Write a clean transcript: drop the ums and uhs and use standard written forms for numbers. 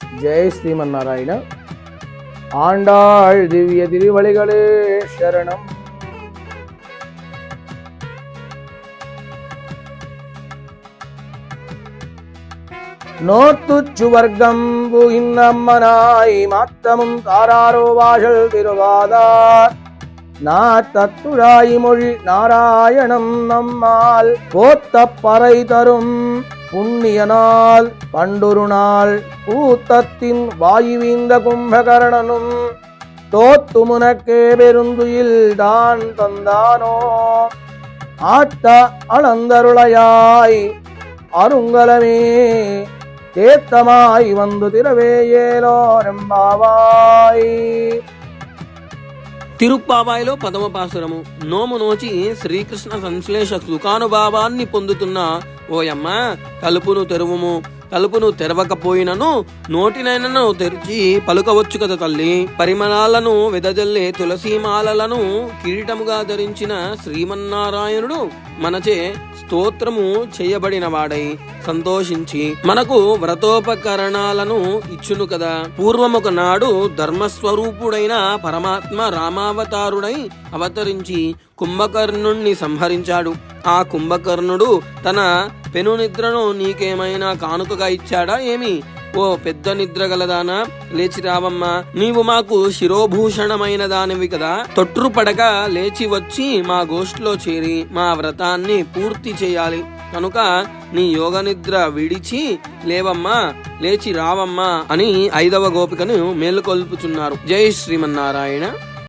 ஜெய் ஸ்ரீமன்னாராயண. ஆண்டாள் திவ்ய திருவழிகளே சரணம். நோத்துச்சுவர்க்கம் புகின்னம்மனாய் மாத்தமும் தாராரோ வாசல் திருவாதார் நாத்தத்துழாய் மொழி நாராயணம் நம்மால் போத்த பறை தரும் புண்ணிய நாள் பண்டொரு நாள் பூத்தத்தின் வாயுவீந்த கும்பகரணனும் தோத்து முனக்கே பெருந்துயில் தான் தந்தானோ ஆட்ட அளந்தருளையாய் அருங்கலமே தேத்தமாய் வந்து திரவே ఏలోరెంబావాయ్. తిరుప్పావాయిలో 10వ పాసురము. నోము నోచి శ్రీకృష్ణ సంశ్లేష సుఖానుభావాన్ని పొందుతున్న ఓయమ్మ, తలుపును తెరువుము. తలుపును తెరవకపోయినను నోటినైనను తెరిచి పలుకవచ్చు కదా తల్లి. పరిమళాలను వెదజల్లే తులసీమాలలను కిరీటముగా ధరించిన శ్రీమన్నారాయణుడు మనచే స్తోత్రము చేయబడిన వాడై సంతోషించి మనకు వ్రతోపకరణాలను ఇచ్చును కదా. పూర్వమొక నాడు ధర్మస్వరూపుడైన పరమాత్మ రామావతారుడై అవతరించి కుంభకర్ణుణ్ణి సంహరించాడు. ఆ కుంభకర్ణుడు తన పెను నిద్రను నీకేమైనా కానుకగా ఇచ్చాడా ఏమి? ఓ పెద్ద నిద్ర గలదానా, లేచి రావమ్మా. నీవు మాకు శిరోభూషణమైన దానివి కదా. తొట్రుపడక లేచి వచ్చి మా గోష్ఠిలో చేరి మా వ్రతాన్ని పూర్తి చేయాలి. కనుక నీ యోగ నిద్ర విడిచి లేవమ్మా, లేచి రావమ్మా అని 5వ గోపికను మేలుకొల్పుచున్నారు. జై శ్రీమన్నారాయణ.